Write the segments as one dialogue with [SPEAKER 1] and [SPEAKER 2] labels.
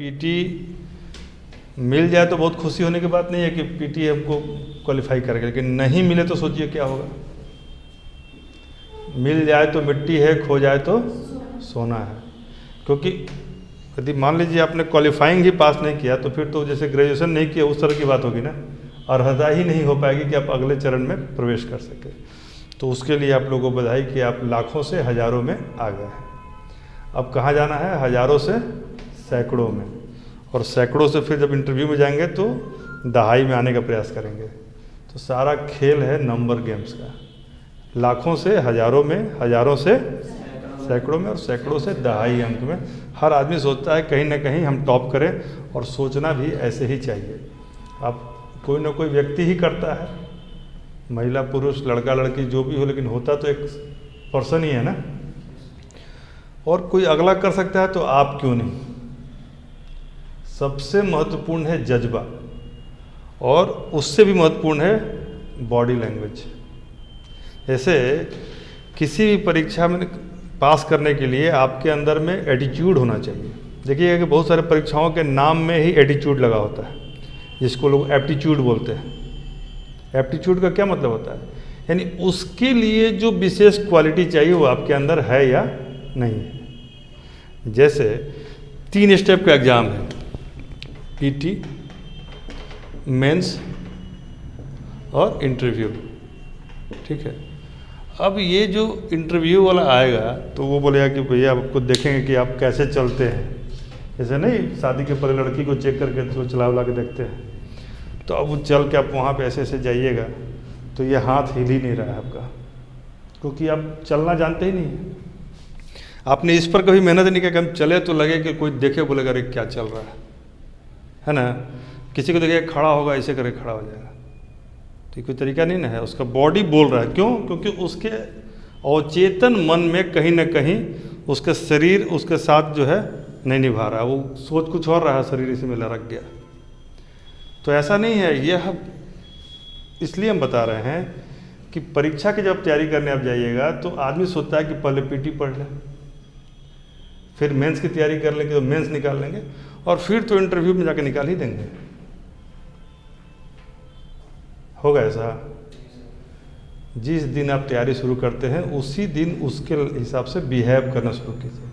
[SPEAKER 1] PT मिल जाए तो बहुत खुशी होने की बात नहीं है कि पीटी हमको क्वालिफाई करेगा, लेकिन नहीं मिले तो सोचिए क्या होगा। मिल जाए तो मिट्टी है, खो जाए तो सोना है। क्योंकि यदि मान लीजिए आपने क्वालिफाइंग ही पास नहीं किया तो फिर तो जैसे ग्रेजुएशन नहीं किया उस तरह की बात होगी ना, अर्हता ही नहीं हो पाएगी कि आप अगले चरण में प्रवेश कर सके। तो उसके लिए आप लोगों को बधाई कि आप लाखों से हज़ारों में आ गए हैं। अब कहाँ जाना है? हज़ारों से सैकड़ों में, और सैकड़ों से फिर जब इंटरव्यू में जाएंगे तो दहाई में आने का प्रयास करेंगे। तो सारा खेल है नंबर गेम्स का, लाखों से हज़ारों में, हज़ारों से सैकड़ों में, और सैकड़ों से दहाई अंक में। हर आदमी सोचता है कहीं ना कहीं हम टॉप करें, और सोचना भी ऐसे ही चाहिए। अब कोई ना कोई व्यक्ति ही करता है, महिला पुरुष लड़का लड़की जो भी हो, लेकिन होता तो एक पर्सन ही है ना। और कोई अगला कर सकता है तो आप क्यों नहीं? सबसे महत्वपूर्ण है जज्बा, और उससे भी महत्वपूर्ण है बॉडी लैंग्वेज। जैसे किसी भी परीक्षा में पास करने के लिए आपके अंदर में एटीट्यूड होना चाहिए। देखिएगा कि बहुत सारे परीक्षाओं के नाम में ही एटीट्यूड लगा होता है, जिसको लोग एप्टीट्यूड बोलते हैं। एप्टीट्यूड का क्या मतलब होता है? यानी उसके लिए जो विशेष क्वालिटी चाहिए वो आपके अंदर है या नहीं है। जैसे 3 स्टेप का एग्ज़ाम है, पीटी, मेंस और इंटरव्यू, ठीक है। अब ये जो इंटरव्यू वाला आएगा तो वो बोलेगा कि भैया आपको देखेंगे कि आप कैसे चलते हैं। जैसे नहीं शादी के पहले लड़की को चेक करके तो चला उला के देखते हैं, तो अब वो चल के आप वहाँ पे ऐसे ऐसे जाइएगा तो ये हाथ हिल ही नहीं रहा है आपका, क्योंकि आप चलना जानते ही नहीं हैं। आपने इस पर कभी मेहनत नहीं किया कि हम चले तो लगे कि कोई देखे बोलेगा अरे क्या चल रहा है ना। किसी को देखे खड़ा होगा ऐसे करके खड़ा हो जाएगा, तो कोई तरीका नहीं ना है। उसका बॉडी बोल रहा है, क्यों? क्योंकि उसके अवचेतन मन में कहीं ना कहीं उसका शरीर उसके साथ जो है नहीं निभा रहा है, वो सोच कुछ और रहा है, शरीर इसी में लड़क गया। तो ऐसा नहीं है। यह इसलिए हम बता रहे हैं कि परीक्षा की जब तैयारी करने आप जाइएगा तो आदमी सोचता है कि पहले पीटी पढ़ लें, फिर मेंस की तैयारी कर लेंगे तो मेंस निकाल लेंगे, और फिर तो इंटरव्यू में जाके निकाल ही देंगे। होगा ऐसा? जिस दिन आप तैयारी शुरू करते हैं उसी दिन उसके हिसाब से बिहेव करना शुरू कीजिए,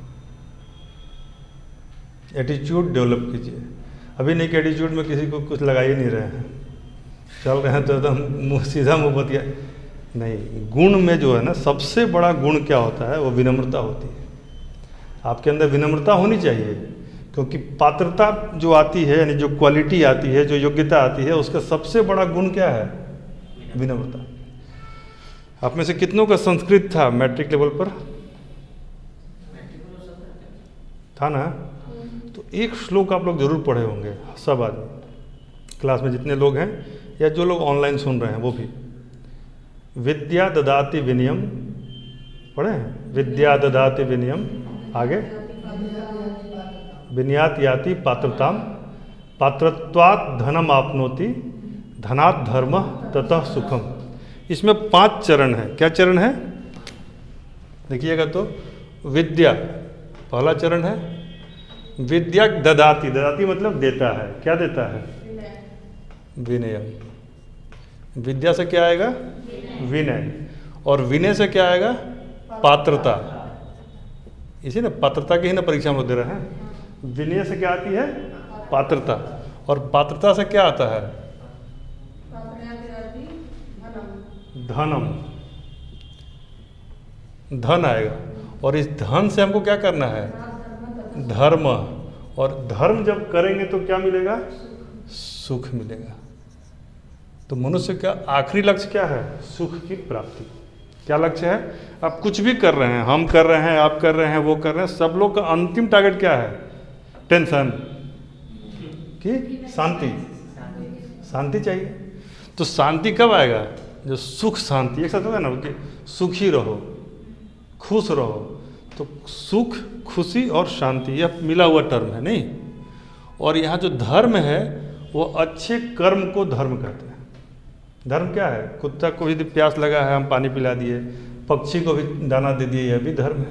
[SPEAKER 1] एटीट्यूड डेवलप कीजिए। अभी नहीं कि एटीट्यूड में किसी को कुछ लगा ही नहीं रहे हैं, चल रहे हैं तो एकदम सीधा मुँह बतिया नहीं। गुण में जो है ना, सबसे बड़ा गुण क्या होता है? वो विनम्रता होती है। आपके अंदर विनम्रता होनी चाहिए, क्योंकि पात्रता जो आती है, यानी जो क्वालिटी आती है, जो योग्यता आती है, उसका सबसे बड़ा गुण क्या है? विनम्रता। आप में से कितनों का संस्कृत था मैट्रिक लेवल पर? था ना? तो एक श्लोक आप लोग जरूर पढ़े होंगे, सब आदमी क्लास में जितने लोग हैं, या जो लोग ऑनलाइन सुन रहे हैं वो भी। विद्या ददाति विनयम पढ़े हैं? विद्या ददाति विनयम, आगे विनयात याति पात्रताम, पात्रत्वात् धनम आपनोति, धनात् धर्म ततः सुखम। इसमें 5 चरण है। क्या चरण है? देखिएगा तो विद्या पहला चरण है। विद्या ददाति, ददाति मतलब देता है। क्या देता है? विनय। विद्या से क्या आएगा? विनय। और विनय से क्या आएगा? पात्रता। इसी ना पात्रता की ही ना परीक्षा में दे रहे हैं। विनय से क्या आती है? पात्रता। और पात्रता से क्या आता है? धनम, धन आएगा। और इस धन से हमको क्या करना है? धर्म। और धर्म जब करेंगे तो क्या मिलेगा? सुख मिलेगा। तो मनुष्य का आखिरी लक्ष्य क्या है? सुख की प्राप्ति। क्या लक्ष्य है? आप कुछ भी कर रहे हैं, हम कर रहे हैं, आप कर रहे हैं, वो कर रहे हैं, सब लोग का अंतिम टारगेट क्या है? टेंशन की शांति। शांति चाहिए। तो शांति कब आएगा? जो सुख शांति एक साथ होगा ना, कि सुखी रहो, खुश रहो। तो सुख, खुशी और शांति यह मिला हुआ टर्म है नहीं। और यहाँ जो धर्म है वो अच्छे कर्म को धर्म कहते हैं। धर्म क्या है? कुत्ता को भी प्यास लगा है, हम पानी पिला दिए, पक्षी को भी दाना दे दिए, यह भी धर्म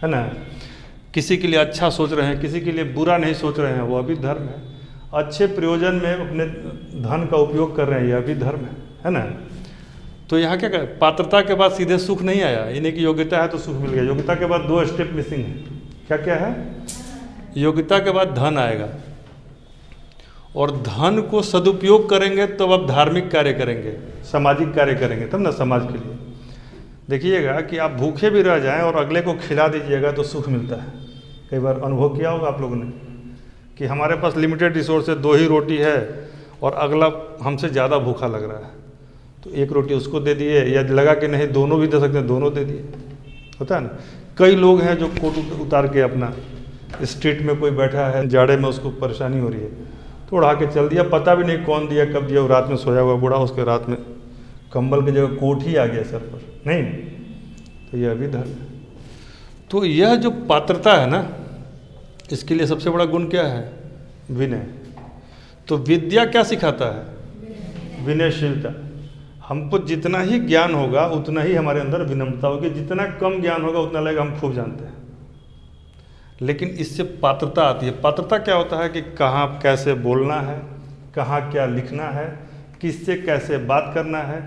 [SPEAKER 1] है ना। किसी के लिए अच्छा सोच रहे हैं, किसी के लिए बुरा नहीं सोच रहे हैं, वह भी धर्म है। अच्छे प्रयोजन में अपने धन का उपयोग कर रहे हैं, यह भी धर्म है ना। तो यहाँ क्या करें, पात्रता के बाद सीधे सुख नहीं आया, यानी कि योग्यता है तो सुख मिल गया। योग्यता के बाद 2 स्टेप मिसिंग है। क्या क्या है? योग्यता के बाद धन आएगा, और धन को सदुपयोग करेंगे तो अब धार्मिक कार्य करेंगे, सामाजिक कार्य करेंगे, तब ना समाज के लिए। देखिएगा कि आप भूखे भी रह जाएं और अगले को खिला दीजिएगा तो सुख मिलता है। कई बार अनुभव किया होगा आप लोगों ने कि हमारे पास लिमिटेड रिसोर्स है, 2 ही रोटी है और अगला हमसे ज़्यादा भूखा लग रहा है, तो 1 रोटी उसको दे दिए, या लगा कि नहीं दोनों भी दे सकते हैं, दोनों दे दिए। होता है ना। कई लोग हैं जो कोट उतार के अपना स्ट्रीट में कोई बैठा है, जाड़े में उसको परेशानी हो रही है, तो उड़ा के चल दिया, पता भी नहीं कौन दिया कब दिया। वो रात में सोया हुआ बूढ़ा, उसके रात में कंबल की जगह कोट ही आ गया सर पर, नहीं, तो यह भी धर्म है। तो यह जो पात्रता है ना, इसके लिए सबसे बड़ा गुण क्या है? विनय। तो विद्या क्या सिखाता है? विनयशीलता। हमको जितना ही ज्ञान होगा उतना ही हमारे अंदर विनम्रता होगी, जितना कम ज्ञान होगा उतना लगेगा हम खूब जानते हैं। लेकिन इससे पात्रता आती है। पात्रता क्या होता है कि कहाँ कैसे बोलना है, कहाँ क्या लिखना है, किससे कैसे बात करना है,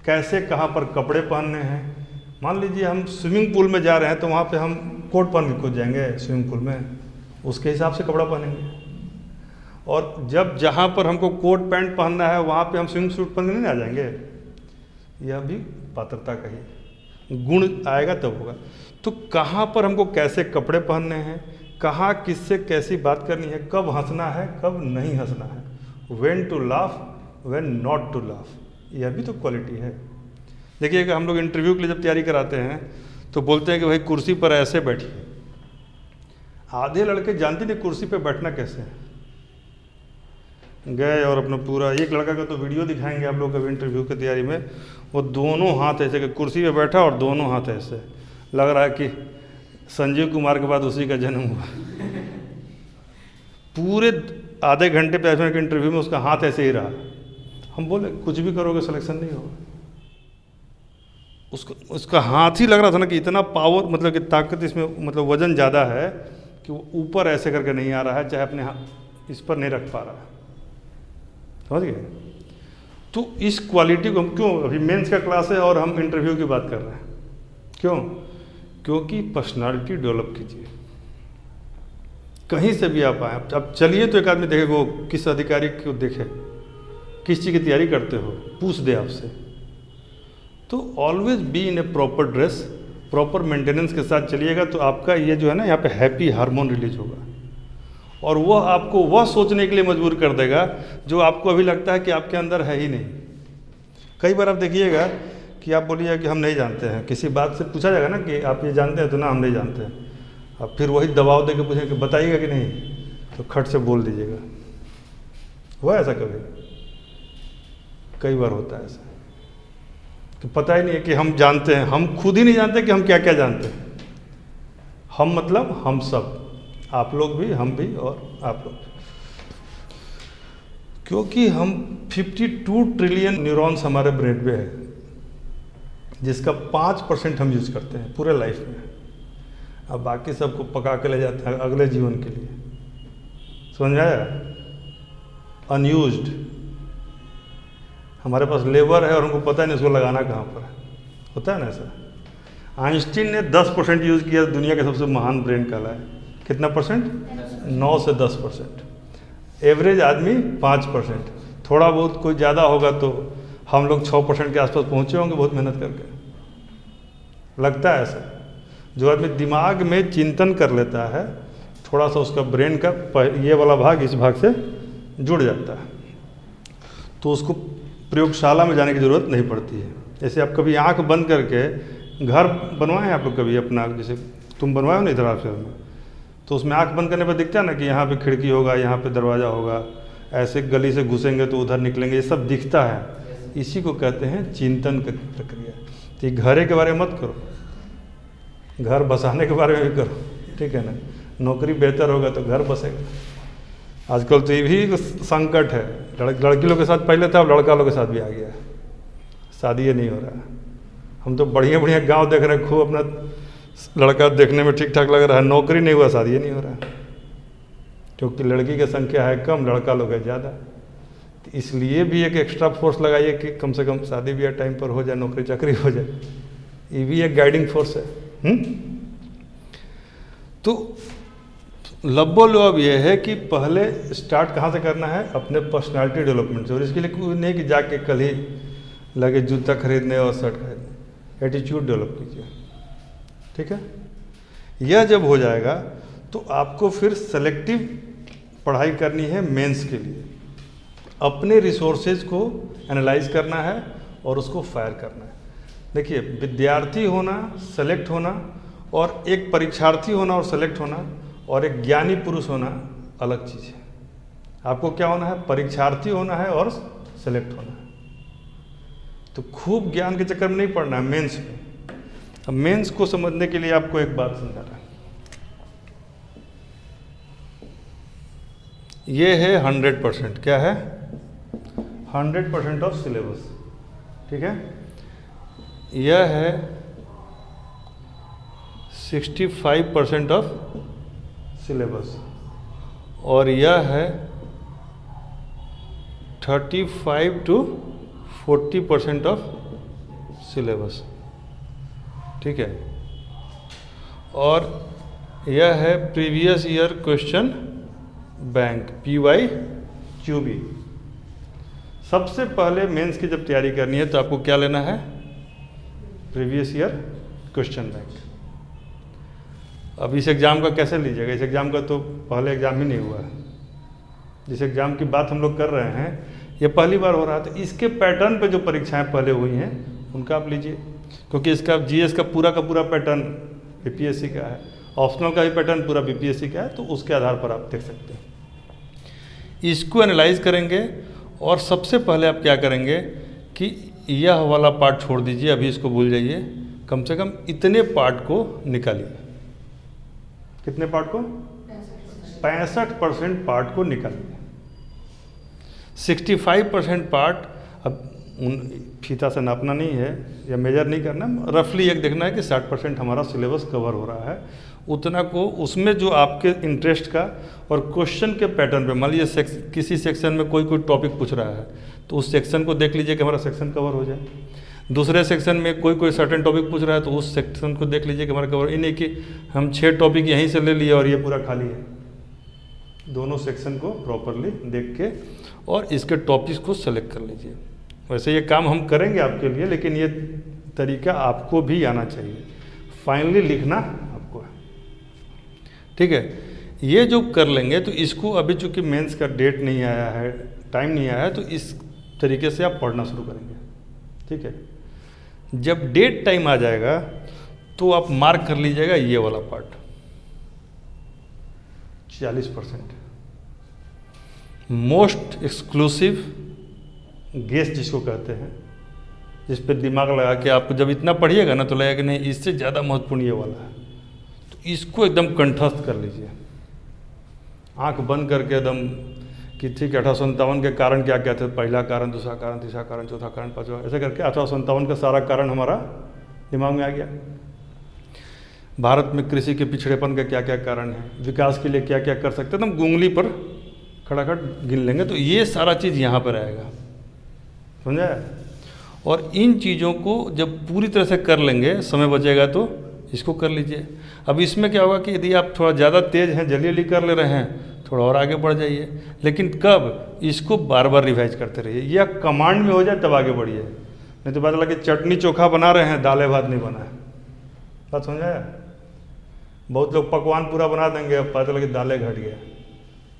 [SPEAKER 1] कैसे कहाँ पर कपड़े पहनने हैं। मान लीजिए हम स्विमिंग पूल में जा रहे हैं तो वहाँ पे हम कोट पहन के कूद जाएंगे स्विमिंग पूल में, उसके हिसाब से कपड़ा पहनेंगे। और जब जहाँ पर हमको कोट पैंट पहनना है वहाँ पे हम स्विमिंग सूट पहन के नहीं आ जाएंगे। यह भी पात्रता का ही गुण आएगा तब होगा। तो कहाँ पर हमको कैसे कपड़े पहनने हैं, कहाँ किससे कैसी बात करनी है, कब हंसना है कब नहीं हंसना है, when to laugh when not to laugh, यह भी तो क्वालिटी है। देखिएगा हम लोग इंटरव्यू के लिए जब तैयारी कराते हैं तो बोलते हैं कि भाई कुर्सी पर ऐसे बैठिए। आधे लड़के जानते नहीं कुर्सी पर बैठना कैसे है। गए और अपना पूरा, एक लड़का का तो वीडियो दिखाएंगे आप लोग कभी इंटरव्यू की तैयारी में, वो दोनों हाथ ऐसे कि कुर्सी पे बैठा और दोनों हाथ ऐसे, लग रहा है कि संजीव कुमार के बाद उसी का जन्म हुआ। पूरे आधे घंटे 5 मिनट के इंटरव्यू में उसका हाथ ऐसे ही रहा। हम बोले कुछ भी करोगे सिलेक्शन नहीं होगा। उसका हाथ ही लग रहा था ना कि इतना पावर, मतलब कि ताकत इसमें, मतलब वजन ज़्यादा है कि वो ऊपर ऐसे करके नहीं आ रहा है, चाहे अपने हाथ इस पर नहीं रख पा रहा है। समझ गए? तो इस क्वालिटी को हम क्यों, अभी मेंस का क्लास है और हम इंटरव्यू की बात कर रहे हैं, क्यों? क्योंकि पर्सनालिटी डेवलप कीजिए। कहीं से भी आप आए, अब चलिए तो एक आदमी देखे वो किस अधिकारी को देखे, किस चीज़ की तैयारी करते हो, पूछ दे आपसे। तो always be in A proper dress, proper maintenance के साथ चलिएगा तो आपका ये जो है ना, यहाँ पे हैप्पी हार्मोन रिलीज होगा, और वह आपको वह सोचने के लिए मजबूर कर देगा जो आपको अभी लगता है कि आपके अंदर है ही नहीं। कई बार आप देखिएगा कि आप बोलिए कि हम नहीं जानते हैं, किसी बात से पूछा जाएगा ना कि आप ये जानते हैं, तो ना हम नहीं जानते हैं। अब फिर वही दबाव दे के पूछेंगे कि बताइएगा कि नहीं, तो खट से बोल दीजिएगा। हुआ ऐसा कभी? कई बार होता है ऐसा कि पता ही नहीं है कि हम जानते हैं, हम खुद ही नहीं जानते कि हम क्या क्या जानते हैं। हम मतलब हम सब, आप लोग भी, हम भी और आप लोग, क्योंकि हम 52 ट्रिलियन न्यूरॉन्स हमारे ब्रेन में है, जिसका 5% हम यूज करते हैं पूरे लाइफ में। अब बाकी सबको पका के ले जाते हैं अगले जीवन के लिए। समझ में आया? अनयूज्ड हमारे पास लेबर है और हमको पता नहीं इसको लगाना कहाँ पर है। होता है ना ऐसा? आइंस्टीन ने 10% यूज़ किया, दुनिया के सबसे महान ब्रेन कहला है। कितना परसेंट? 9 से 10%। एवरेज आदमी 5%। थोड़ा बहुत कोई ज़्यादा होगा तो हम लोग 6% के आसपास पहुँचे होंगे बहुत मेहनत करके। लगता है ऐसा? जो आदमी दिमाग में चिंतन कर लेता है, थोड़ा सा उसका ब्रेन का ये वाला भाग इस भाग से जुड़ जाता है, तो उसको प्रयोगशाला में जाने की ज़रूरत नहीं पड़ती है। जैसे आप कभी आंख बंद करके घर बनवाएं आप लोग कभी अपना, जैसे तुम बनवाए हो ना इधर ऑफिस में, तो उसमें आंख बंद करने पर दिखता है ना कि यहाँ पे खिड़की होगा, यहाँ पे दरवाज़ा होगा, ऐसे गली से घुसेंगे तो उधर निकलेंगे, ये सब दिखता है। इसी को कहते हैं चिंतन की प्रक्रिया। तो घरे के बारे में मत करो, घर बसाने के बारे में भी करो, ठीक है ना? नौकरी बेहतर होगा तो घर बसेगा। आजकल तो ये भी संकट है, लड़की लोग के साथ पहले था, अब लड़का लोग के साथ भी आ गया है। शादी ये नहीं हो रहा है। हम तो बढ़िया बढ़िया गांव देख रहे हैं, खूब अपना लड़का देखने में ठीक ठाक लग रहा है, नौकरी नहीं हुआ, शादी नहीं हो रहा है, क्योंकि लड़की की संख्या है कम, लड़का लोग है ज़्यादा। तो इसलिए भी एक एक्स्ट्रा फोर्स लगाइए कि कम से कम शादी ब्याह टाइम पर हो जाए, नौकरी चाकरी हो जाए। ये भी एक गाइडिंग फोर्स है। तो लब्बो लुअब ये है कि पहले स्टार्ट कहाँ से करना है, अपने पर्सनालिटी डेवलपमेंट से। और इसके लिए कोई नहीं कि जाके कल ही लगे जूता खरीदने और शर्ट खरीदने, एटीट्यूड डेवलप कीजिए, ठीक है। यह जब हो जाएगा तो आपको फिर सेलेक्टिव पढ़ाई करनी है मेंस के लिए। अपने रिसोर्सेज को एनालाइज करना है और उसको फायर करना है। देखिए, विद्यार्थी होना, सेलेक्ट होना, और एक परीक्षार्थी होना और सेलेक्ट होना, और एक ज्ञानी पुरुष होना अलग चीज़ है। आपको क्या होना है, परीक्षार्थी होना है और सेलेक्ट होना है। तो खूब ज्ञान के चक्कर में नहीं पड़ना है मेंस में। अब मेंस को समझने के लिए आपको एक बात समझा रहा है। ये है 100%, क्या है, 100% ऑफ सिलेबस, ठीक है। यह है 65% ऑफ सिलेबस, और यह है 35 to 40% ऑफ सिलेबस, ठीक है। और यह है previous year question bank, PYQB। सबसे पहले मेंस की जब तैयारी करनी है तो आपको क्या लेना है, प्रीवियस ईयर क्वेश्चन बैंक। अब इस एग्ज़ाम का कैसे लीजिएगा, इस एग्ज़ाम का तो पहले एग्ज़ाम ही नहीं हुआ है। जिस एग्ज़ाम की बात हम लोग कर रहे हैं ये पहली बार हो रहा था। इसके पैटर्न पे जो परीक्षाएं पहले हुई हैं उनका आप लीजिए, क्योंकि इसका GS का पूरा पैटर्न BPSC का है, ऑप्शनल का भी पैटर्न पूरा BPSC का है, तो उसके आधार पर आप देख सकते हैं। इसको एनालाइज करेंगे और सबसे पहले आप क्या करेंगे कि यह वाला पार्ट छोड़ दीजिए, अभी इसको भूल जाइए। कम से कम इतने पार्ट को निकालिए। कितने पार्ट को, 65% पार्ट को निकालिए। 65% पार्ट, अब उन फीता से नापना नहीं है या मेजर नहीं करना, रफली एक देखना है कि 60% हमारा सिलेबस कवर हो रहा है। उतना को उसमें जो आपके इंटरेस्ट का और क्वेश्चन के पैटर्न पे, मान लीजिए किसी सेक्शन में कोई टॉपिक पूछ रहा है तो उस सेक्शन को देख लीजिए कि हमारा सेक्शन कवर हो जाए। दूसरे सेक्शन में कोई सर्टेन टॉपिक पूछ रहा है तो उस सेक्शन को देख लीजिए कि हमारा कवर, ये नहीं कि हम 6 टॉपिक यहीं से ले लिए और ये पूरा खाली है। दोनों सेक्शन को प्रॉपरली देख के और इसके टॉपिक्स को सेलेक्ट कर लीजिए। वैसे ये काम हम करेंगे आपके लिए, लेकिन ये तरीका आपको भी आना चाहिए। फाइनली लिखना आपको है, ठीक है। ये जो कर लेंगे तो इसको, अभी चूंकि मेंस का डेट नहीं आया है, टाइम नहीं आया है, तो इस तरीके से आप पढ़ना शुरू करेंगे, ठीक है। जब डेट टाइम आ जाएगा तो आप मार्क कर लीजिएगा ये वाला पार्ट 40%। मोस्ट एक्सक्लूसिव गेस जिसको कहते हैं, जिस पे दिमाग लगा के आपको जब इतना पढ़िएगा ना तो लगेगा कि नहीं इससे ज़्यादा महत्वपूर्ण ये वाला है, तो इसको एकदम कंठस्थ कर लीजिए। आंख बंद करके एकदम कि ठीक है 1857 के कारण क्या क्या थे, पहला कारण, दूसरा कारण, तीसरा कारण, चौथा कारण, पांचवा, ऐसे करके 1857 का सारा कारण हमारा दिमाग में आ गया। भारत में कृषि के पिछड़ेपन का क्या क्या कारण है, विकास के लिए क्या क्या कर सकते हैं, एकदम उंगली पर खड़ाखड़ गिन लेंगे तो ये सारा चीज़ यहाँ पर आएगा, समझा। और इन चीज़ों को जब पूरी तरह से कर लेंगे, समय बचेगा तो इसको कर लीजिए। अब इसमें क्या होगा कि यदि आप थोड़ा ज़्यादा तेज़ हैं, जल्दी कर ले रहे हैं, थोड़ा और आगे बढ़ जाइए, लेकिन कब, इसको बार बार रिवाइज करते रहिए। या कमांड में हो जाए तब आगे बढ़िए, नहीं तो पता लगे चटनी चोखा बना रहे हैं, दालें भात नहीं बना है। बात समझाया। बहुत लोग पकवान पूरा बना देंगे, अब पता लगे दालें घट गया।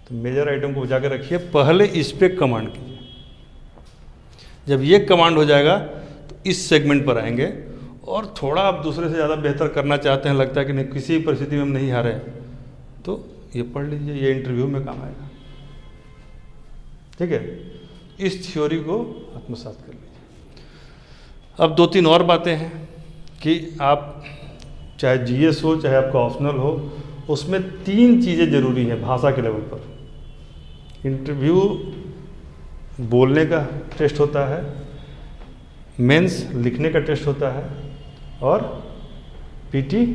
[SPEAKER 1] तो मेजर आइटम को बचा के रखिए, पहले इस पर कमांड कीजिए। जब ये कमांड हो जाएगा तो इस सेगमेंट पर आएंगे, और थोड़ा आप दूसरे से ज़्यादा बेहतर करना चाहते हैं, लगता है कि नहीं किसी परिस्थिति में हम नहीं हारे, तो ये पढ़ लीजिए, ये इंटरव्यू में काम आएगा, ठीक है। इस थ्योरी को आत्मसात कर लीजिए। अब 2-3 और बातें हैं कि आप चाहे GS हो चाहे आपका ऑप्शनल हो, उसमें 3 चीज़ें ज़रूरी हैं भाषा के लेवल पर। इंटरव्यू बोलने का टेस्ट होता है, मेंस लिखने का टेस्ट होता है, और पीटी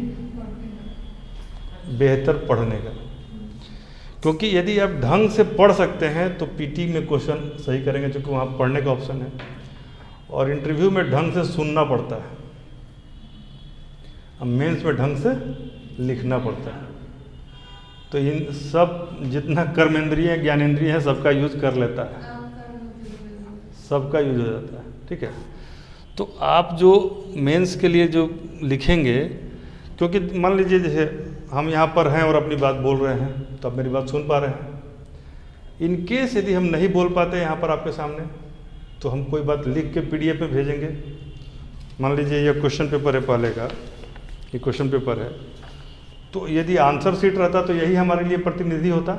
[SPEAKER 1] बेहतर पढ़ने का, क्योंकि यदि आप ढंग से पढ़ सकते हैं तो पीटी में क्वेश्चन सही करेंगे, क्योंकि वहाँ पढ़ने का ऑप्शन है। और इंटरव्यू में ढंग से सुनना पड़ता है, अब मेंस में ढंग से लिखना पड़ता है। तो इन सब जितना कर्मेंद्रिय ज्ञानेंद्रिय है सबका यूज कर लेता है, सबका यूज हो जाता है। ठीक है, तो आप जो मेंस के लिए जो लिखेंगे, क्योंकि मान लीजिए जैसे हम यहाँ पर हैं और अपनी बात बोल रहे हैं तो आप मेरी बात सुन पा रहे हैं। इन केस यदि हम नहीं बोल पाते यहाँ पर आपके सामने, तो हम कोई बात लिख के पीडीएफ में भेजेंगे। मान लीजिए ये क्वेश्चन पेपर है पहले का, ये क्वेश्चन पेपर है, तो यदि आंसर शीट रहता तो यही हमारे लिए प्रतिनिधि होता।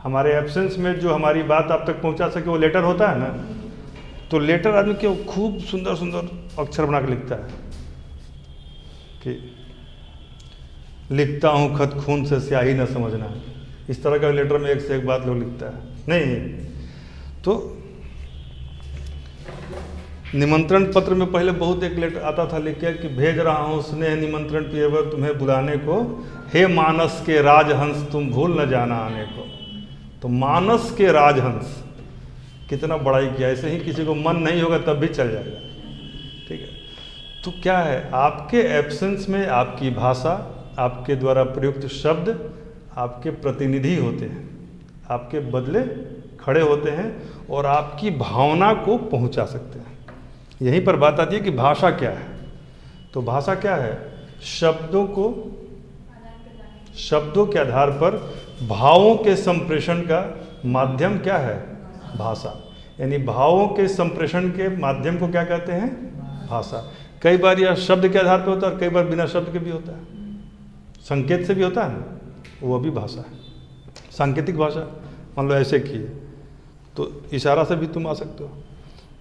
[SPEAKER 1] हमारे एब्सेंस में जो हमारी बात आप तक पहुँचा सके वो लेटर होता है ना। तो लेटर आदमी क्यों खूब सुंदर सुंदर अक्षर बना के लिखता है कि लिखता हूँ खत खून से स्याही न समझना, इस तरह का लेटर में एक से एक बात लोग लिखता है। नहीं, तो निमंत्रण पत्र में पहले बहुत एक लेटर आता था लिख के कि भेज रहा हूँ स्नेह निमंत्रण पेवर तुम्हें बुलाने को, हे मानस के राजहंस तुम भूल न जाना आने को। तो मानस के राजहंस, कितना बड़ाई किया। ऐसे ही किसी को मन नहीं होगा तब भी चल जाएगा। ठीक है, तो क्या है, आपके एब्सेंस में आपकी भाषा, आपके द्वारा प्रयुक्त शब्द आपके प्रतिनिधि होते हैं, आपके बदले खड़े होते हैं और आपकी भावना को पहुंचा सकते हैं। यहीं पर बात आती है कि भाषा क्या है। तो भाषा क्या है, शब्दों के आधार पर भावों के संप्रेषण का माध्यम क्या है, भाषा। यानी भावों के संप्रेषण के माध्यम को क्या कहते हैं, भाषा। कई बार यह शब्द के आधार पर होता है और कई बार बिना शब्द के भी होता है, संकेत से भी होता है ना, वो भी भाषा है। सांकेतिक भाषा, मान लो ऐसे किए तो इशारा से भी तुम आ सकते हो।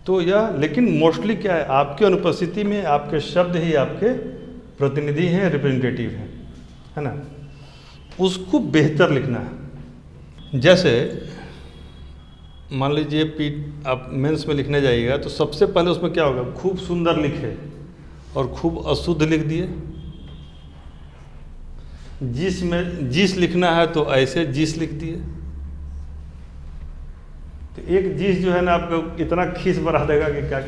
[SPEAKER 1] तो यह, लेकिन मोस्टली क्या है, आपकी अनुपस्थिति में आपके शब्द ही आपके प्रतिनिधि हैं, रिप्रेजेंटेटिव हैं, है ना। उसको बेहतर लिखना है। जैसे मान लीजिए आप मेंस में लिखने जाइएगा तो सबसे पहले उसमें क्या होगा, खूब सुंदर लिखे और खूब अशुद्ध लिख दिए। जिस लिखना है तो ऐसे जिस लिख दिए। तो एक जिस जो है ना आपको इतना खीस बढ़ा देगा कि क्या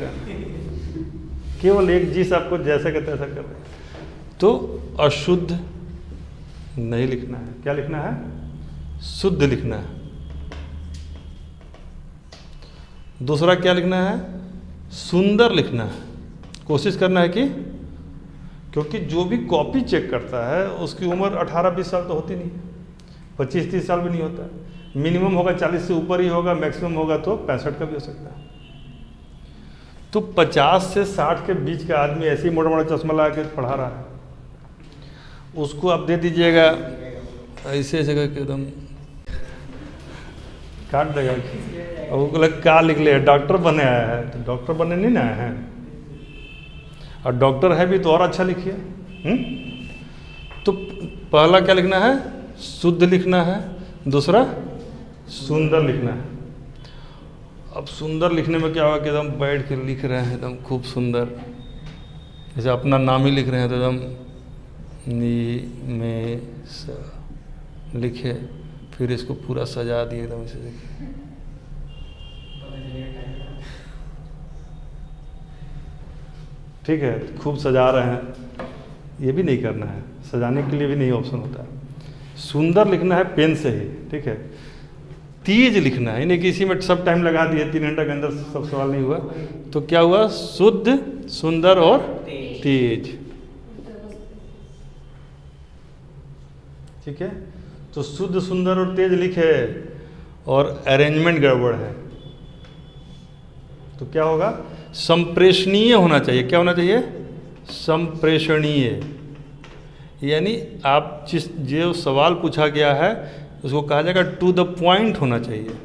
[SPEAKER 1] केवल एक जिस आपको जैसे का तैसा कर देगा। तो अशुद्ध नहीं लिखना है, क्या लिखना है, शुद्ध लिखना है। दूसरा क्या लिखना है, सुंदर लिखना है। कोशिश करना है कि, क्योंकि जो भी कॉपी चेक करता है उसकी उम्र 18-20 साल तो होती नहीं, 25-30 साल भी नहीं होता। मिनिमम होगा 40 से ऊपर ही होगा, मैक्सिमम होगा तो 65 का भी हो सकता है। तो 50 से 60 के बीच का आदमी ऐसे ही मोटा मोटा चश्मा लगा के पढ़ा रहा है, उसको आप दे दीजिएगा ऐसे ऐसे करके एकदम काट देगा। और वो लग क्या लिख ले, डॉक्टर बने आया है, तो डॉक्टर बनने नहीं ना आया है, और डॉक्टर है भी तो और अच्छा लिखिए। तो पहला क्या लिखना है, शुद्ध लिखना है। दूसरा सुंदर लिखना है। अब सुंदर लिखने में क्या होगा कि एकदम बैठ के लिख रहे हैं एकदम खूब सुंदर, जैसे अपना नाम ही लिख रहे हैं तो एकदम नी में स लिखे, फिर इसको पूरा सजा दिए एकदम ऐसे लिखे। ठीक है, खूब सजा रहे हैं, ये भी नहीं करना है, सजाने के लिए भी नहीं ऑप्शन होता है। सुंदर लिखना है पेन से ही। ठीक है, तेज लिखना है, यानी कि इसी में सब टाइम लगा दिए, 3 घंटे के अंदर सब सवाल नहीं हुआ तो क्या हुआ, शुद्ध, सुंदर और तेज। ठीक है, तो शुद्ध, सुंदर और तेज लिखे और अरेंजमेंट गड़बड़ है तो क्या होगा, संप्रेषणीय होना चाहिए। क्या होना चाहिए, संप्रेषणीय। यानी आप जो सवाल पूछा गया है उसको कहा जाएगा टू द पॉइंट होना चाहिए,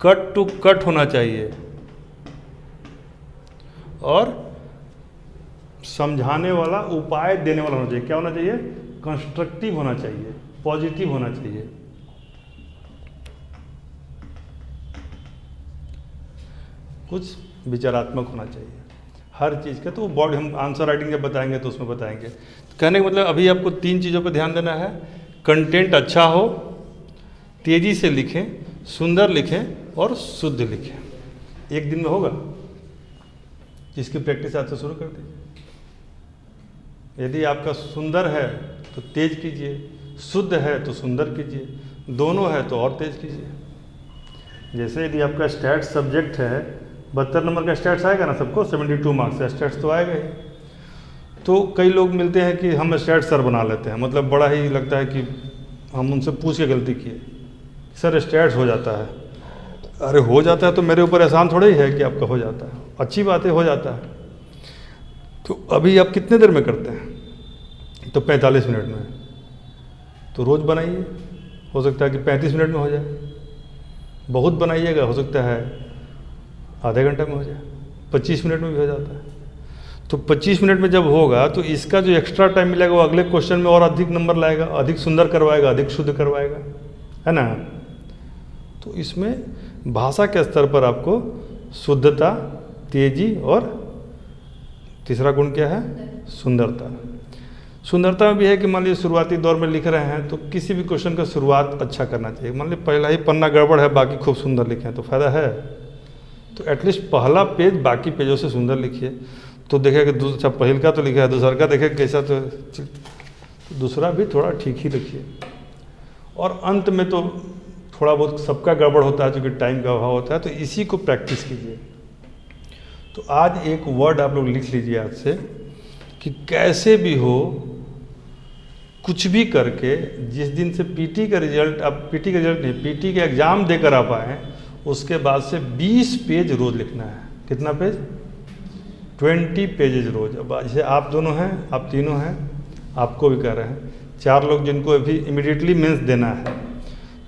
[SPEAKER 1] कट टू कट होना चाहिए, और समझाने वाला, उपाय देने वाला होना चाहिए। क्या होना चाहिए, कंस्ट्रक्टिव होना चाहिए, पॉजिटिव होना चाहिए। कुछ विचारात्मक होना चाहिए। हर चीज़ का। तो वो बॉडी हम आंसर राइटिंग जब बताएंगे तो उसमें बताएंगे। कहने का मतलब अभी आपको 3 चीज़ों पर ध्यान देना है। कंटेंट अच्छा हो, तेज़ी से लिखें, सुंदर लिखें और शुद्ध लिखें। एक दिन में होगा? जिसकी प्रैक्टिस आज से शुरू कर दीजिए। यदि आपका सुंदर है तो तेज कीजिए, शुद्ध है तो सुंदर कीजिए, दोनों है तो और तेज कीजिए। जैसे यदि आपका स्टैट्स सब्जेक्ट है, 72 नंबर का स्टैट्स आएगा ना सबको, 72 मार्क्स का स्टैट्स तो आएगा ही। तो कई लोग मिलते हैं कि हम स्टैट्स सर बना लेते हैं, मतलब बड़ा ही लगता है कि हम उनसे पूछ के गलती किए, सर स्टैट्स हो जाता है। अरे हो जाता है तो मेरे ऊपर एहसान थोड़ा ही है कि आपका हो जाता है, अच्छी बात है हो जाता है। तो अभी आप कितने देर में करते हैं? तो 45 मिनट में। तो रोज़ बनाइए, हो सकता है कि 35 मिनट में हो जाए। बहुत बनाइएगा, हो सकता है आधे घंटे में हो जाए, 25 मिनट में भी हो जाता है। तो 25 मिनट में जब होगा तो इसका जो एक्स्ट्रा टाइम मिलेगा वो अगले क्वेश्चन में और अधिक नंबर लाएगा, अधिक सुंदर करवाएगा, अधिक शुद्ध करवाएगा, है ना। तो इसमें भाषा के स्तर पर आपको शुद्धता, तेजी और तीसरा गुण क्या है? सुंदरता। सुंदरता में भी है कि मान लीजिए शुरुआती दौर में लिख रहे हैं तो किसी भी क्वेश्चन का शुरुआत अच्छा करना चाहिए। मान लीजिए पहला ही पन्ना गड़बड़ है, बाकी खूब सुंदर लिखें तो फ़ायदा है। तो एटलीस्ट पहला पेज बाकी पेजों से सुंदर लिखिए, तो देखेगा कि अच्छा पहल का तो लिखा है, दूसरा का देखेगा कैसा, तो दूसरा भी थोड़ा ठीक ही लिखिए। और अंत में तो थोड़ा बहुत सबका गड़बड़ होता है, क्योंकि टाइम का अभाव होता है, तो इसी को प्रैक्टिस कीजिए। तो आज एक वर्ड आप लोग लिख लीजिए आज से कि कैसे भी हो, कुछ भी करके जिस दिन से पीटी का रिजल्ट, अब पीटी का रिजल्ट नहीं, पीटी का एग्ज़ाम देकर आप आए, उसके बाद से 20 पेज रोज़ लिखना है। कितना पेज? 20 पेजेज रोज़। अब जैसे आप दोनों हैं, आप तीनों हैं, आपको भी कह रहे हैं, 4 लोग जिनको अभी इमीडिएटली मेंस देना है,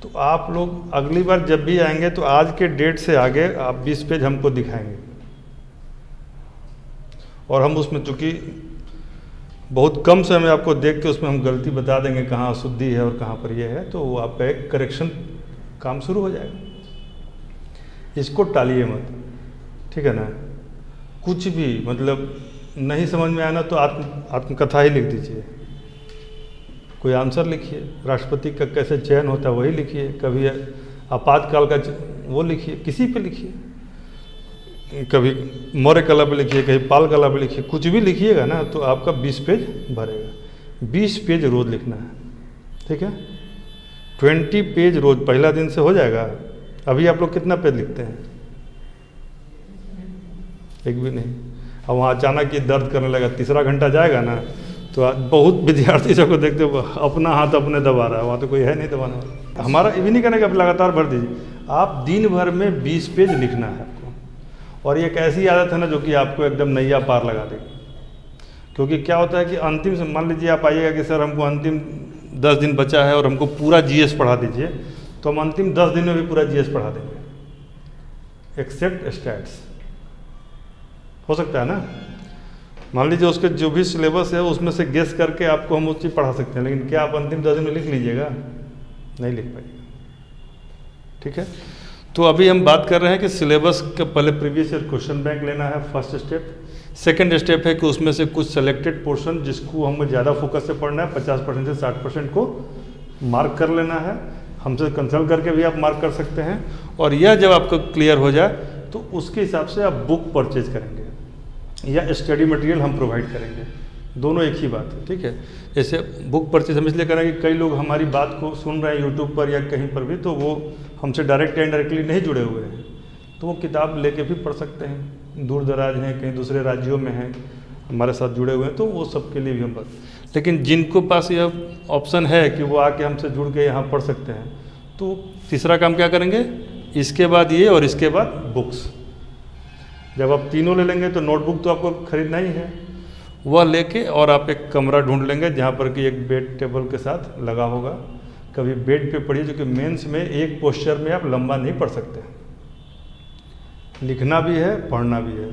[SPEAKER 1] तो आप लोग अगली बार जब भी आएंगे तो आज के डेट से आगे आप 20 पेज हमको दिखाएंगे। और हम उसमें चूँकि बहुत कम समय में आपको देख के उसमें हम गलती बता देंगे कहाँ अशुद्धि है और कहाँ पर ये है, तो वो आपका एक करेक्शन काम शुरू हो जाएगा। इसको टालिए मत, ठीक है ना। कुछ भी मतलब नहीं समझ में आया ना तो आत्मकथा ही लिख दीजिए, कोई आंसर लिखिए, राष्ट्रपति का कैसे चयन होता है वही लिखिए, कभी आपातकाल का वो लिखिए, किसी पे लिखिए, कभी मौर्य कला पे लिखिए, कभी पाल कला पे लिखिए, कुछ भी लिखिएगा ना तो आपका 20 पेज भरेगा। 20 पेज रोज़ लिखना है, ठीक है। 20 पेज रोज़, पहला दिन से हो जाएगा। अभी आप लोग कितना पेज लिखते हैं? एक भी नहीं। अब वहाँ अचानक ये दर्द करने लगा, तीसरा घंटा जाएगा ना तो बहुत विद्यार्थी सबको देखते हो अपना हाथ अपने दबा रहा है, वहाँ तो कोई है नहीं दबाने वाला। हमारा ये भी नहीं कहना कि आप लगातार भर दीजिए, आप दिन भर में 20 पेज लिखना है आपको। और ये एक ऐसी आदत है ना जो कि आपको एकदम नैया पार लगा देगी। क्योंकि क्या होता है कि अंतिम से मान लीजिए आप आइएगा कि सर हमको अंतिम 10 दिन बचा है और हमको पूरा जीएस पढ़ा दीजिए, तो हम अंतिम 10 दिन में भी पूरा जीएस पढ़ा देंगे, एक्सेप्ट स्टैट्स। हो सकता है ना, मान लीजिए उसके जो भी सिलेबस है उसमें से गेस करके आपको हम उस चीज़ पढ़ा सकते हैं, लेकिन क्या आप अंतिम 10 दिन में लिख लीजिएगा? नहीं लिख पाइएगा, ठीक है। तो अभी हम बात कर रहे हैं कि सिलेबस का पहले प्रीवियस ईयर क्वेश्चन बैंक लेना है, फर्स्ट स्टेप। सेकंड स्टेप है कि उसमें से कुछ सेलेक्टेड पोर्शन जिसको हमें ज़्यादा फोकस से पढ़ना है, 50% से 60% को मार्क कर लेना है। हमसे कंसल्ट करके भी आप मार्क कर सकते हैं। और यह जब आपको क्लियर हो जाए तो उसके हिसाब से आप बुक परचेज करेंगे या स्टडी मटेरियल हम प्रोवाइड करेंगे, दोनों एक ही बात है, ठीक है। जैसे बुक परचेज हम इसलिए करेंगे कि कई लोग हमारी बात को सुन रहे हैं यूट्यूब पर या कहीं पर भी, तो वो हमसे डायरेक्ट या इनडायरेक्टली नहीं जुड़े हुए हैं, तो वो किताब लेके भी पढ़ सकते हैं। दूर दराज हैं, कहीं दूसरे राज्यों में हैं, हमारे साथ जुड़े हुए हैं, तो वो सब के लिए भी हम बात। लेकिन जिनको पास यह ऑप्शन है कि वो आके हमसे जुड़ के यहाँ पढ़ सकते हैं, तो तीसरा काम क्या करेंगे, इसके बाद ये और इसके बाद बुक्स। जब आप तीनों ले लेंगे तो नोटबुक तो आपको खरीदना ही है, वह लेके और आप एक कमरा ढूंढ लेंगे जहाँ पर कि एक बेड टेबल के साथ लगा होगा। कभी बेड पे पढ़िए, क्योंकि मेंस में एक पोस्चर में आप लंबा नहीं पढ़ सकते, लिखना भी है पढ़ना भी है,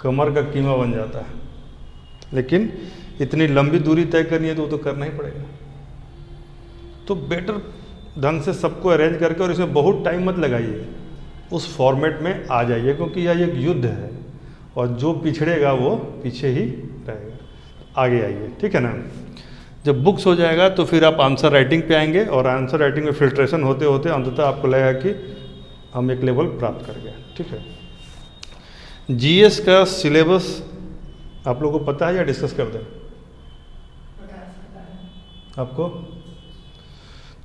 [SPEAKER 1] कमर का कीमा बन जाता है। लेकिन इतनी लंबी दूरी तय करनी है तो वो तो करना ही पड़ेगा। तो बेटर ढंग से सबको अरेंज करके, और इसमें बहुत टाइम मत लगाइए, उस फॉर्मेट में आ जाइए, क्योंकि यह एक युद्ध है और जो पिछड़ेगा वो पीछे ही रहेगा। आगे आइए, ठीक है ना। जब बुक्स हो जाएगा तो फिर आप आंसर राइटिंग पे आएंगे और आंसर राइटिंग में फिल्ट्रेशन होते होते अंततः आपको लगेगा कि हम एक लेवल प्राप्त कर गए, ठीक है। जीएस का सिलेबस आप लोगों को पता है या डिस्कस कर दें आपको?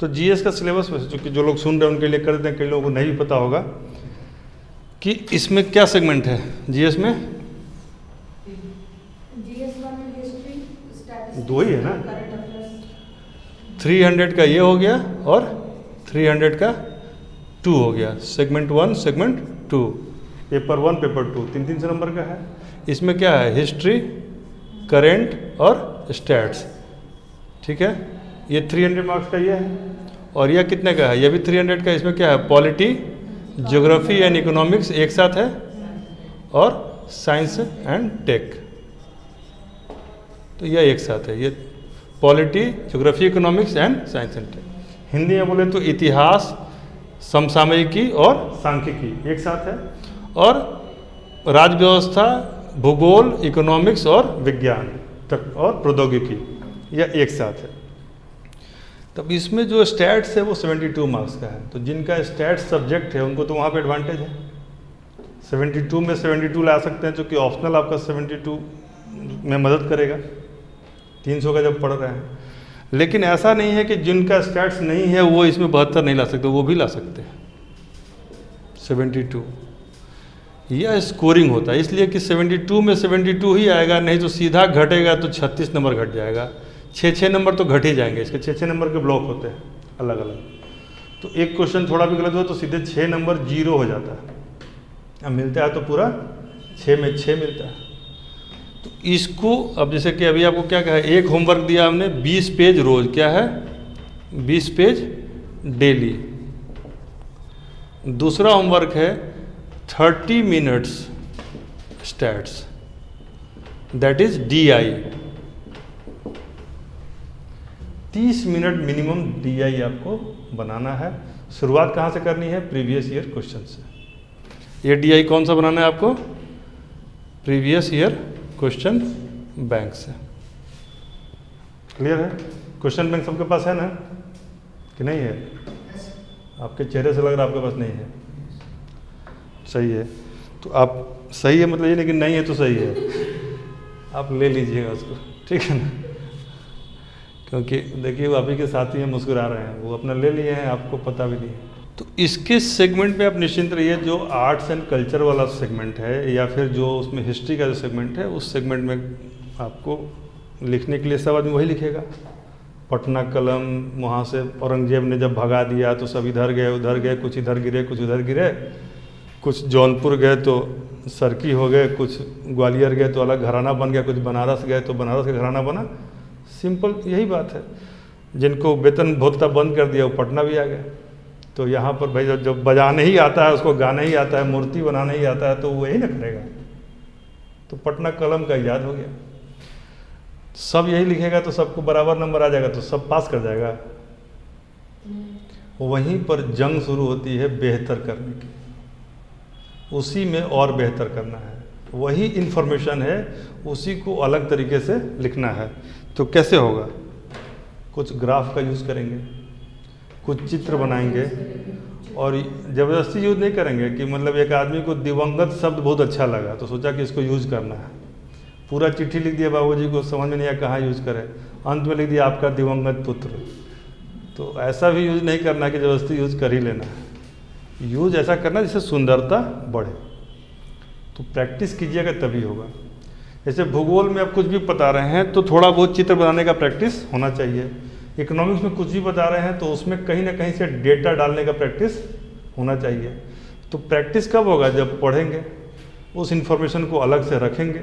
[SPEAKER 1] तो जीएस का सिलेबस चूँकि जो लोग सुन रहे हैं उनके लिए कर देते हैं, कई लोगों को नहीं भी पता होगा कि इसमें क्या सेगमेंट है जीएस में। दो ही है ना, 300 का ये हो गया और 300 का 2 हो गया। Segment 1 segment 2, paper 1 paper 2 3-3 number का है। इसमें क्या है, हिस्ट्री, करेंट और स्टैट्स, ठीक है। ये 300 मार्क्स का ये है। और यह कितने का है, ये भी 300 का। इसमें क्या है, पॉलिटी, ज्योग्राफी एंड इकोनॉमिक्स एक साथ है और साइंस एंड टेक, तो यह एक साथ है। ये polity, geography, economics and science and tech. Hindi में बोले तो इतिहास, समसामयिकी और सांख्यिकी एक साथ है। और राज्य व्यवस्था, भूगोल, इकोनॉमिक्स और विज्ञान तक और प्रौद्योगिकी, यह एक साथ है। तब इसमें जो स्टैट्स है वो 72 मार्क्स का है। तो जिनका स्टैट्स सब्जेक्ट है उनको तो वहाँ पे एडवांटेज है, 72 में 72 ला सकते हैं, जो कि ऑप्शनल आपका 72 में मदद करेगा 300 का जब पढ़ रहे हैं। लेकिन ऐसा नहीं है कि जिनका स्टैट्स नहीं है वो इसमें 72 नहीं ला सकते, वो भी ला सकते हैं 72। यह स्कोरिंग होता है, इसलिए कि 72 में 72 ही आएगा, नहीं तो सीधा घटेगा तो 36 नंबर घट जाएगा। 6-6 नंबर तो घट ही जाएंगे, इसके 6-6 नंबर के ब्लॉक होते हैं अलग अलग। तो एक क्वेश्चन थोड़ा भी गलत हो तो सीधे 6 नंबर जीरो हो जाता है। अब मिलता है तो पूरा 6 में 6 मिलता है। तो इसको अब जैसे कि अभी आपको क्या कहा है, एक होमवर्क दिया हमने 20 पेज रोज, क्या है 20 पेज डेली। दूसरा होमवर्क है 30 minutes stats, that is DI। 30 minute minimum DI आपको बनाना है। शुरुआत कहाँ से करनी है, प्रीवियस ईयर क्वेश्चन से। ये DI कौन सा बनाना है आपको, प्रीवियस ईयर क्वेश्चन बैंक से। क्लियर है? क्वेश्चन बैंक सबके पास है ना कि नहीं है? आपके चेहरे से लग रहा है आपके पास नहीं है। सही है, तो आप सही है मतलब ये नहीं कि नहीं है तो सही है, आप ले लीजिएगा उसको, ठीक है ना। क्योंकि देखिए वो आप ही के साथी हैं, मुस्कुरा रहे हैं, वो अपना ले लिए हैं, आपको पता भी नहीं है। तो इसके सेगमेंट में आप निश्चिंत रहिए। जो आर्ट्स एंड कल्चर वाला सेगमेंट है या फिर जो उसमें हिस्ट्री का जो सेगमेंट है, उस सेगमेंट में आपको लिखने के लिए सब आदमी वही लिखेगा। पटना कलम, वहाँ से औरंगजेब ने जब भगा दिया तो सब इधर गए उधर गए, कुछ इधर गिरे कुछ उधर गिरे, कुछ जौनपुर गए तो सरकी हो गए, कुछ ग्वालियर गए तो अलग घराना बन गया, कुछ बनारस गए तो बनारस का घराना बना। सिंपल यही बात है। जिनको वेतन भोक्ता बंद कर दिया वो पटना भी आ गए। तो यहाँ पर भाई जब बजाने ही आता है, उसको गाना ही आता है, मूर्ति बनाना ही आता है, तो वो यही ना करेगा। तो पटना कलम का याद हो गया, सब यही लिखेगा तो सबको बराबर नंबर आ जाएगा, तो सब पास कर जाएगा। वहीं पर जंग शुरू होती है बेहतर करने की, उसी में और बेहतर करना है। वही इन्फॉर्मेशन है, उसी को अलग तरीके से लिखना है। तो कैसे होगा, कुछ ग्राफ का यूज़ करेंगे, कुछ चित्र बनाएंगे, और ज़बरदस्ती यूज़ नहीं करेंगे कि मतलब एक आदमी को दिवंगत शब्द बहुत अच्छा लगा तो सोचा कि इसको यूज़ करना है, पूरा चिट्ठी लिख दिया बाबूजी को, समझ में नहीं आया कहाँ यूज़ करें, अंत में लिख दिया आपका दिवंगत पुत्र। तो ऐसा भी यूज़ नहीं करना कि ज़बरदस्ती यूज़ कर ही लेना है। यूज़ ऐसा करना जिससे सुंदरता बढ़े। तो प्रैक्टिस कीजिएगा तभी होगा। जैसे भूगोल में आप कुछ भी बता रहे हैं तो थोड़ा बहुत चित्र बनाने का प्रैक्टिस होना चाहिए। इकोनॉमिक्स में कुछ भी बता रहे हैं तो उसमें कहीं ना कहीं से डेटा डालने का प्रैक्टिस होना चाहिए। तो प्रैक्टिस कब होगा, जब पढ़ेंगे, उस इन्फॉर्मेशन को अलग से रखेंगे,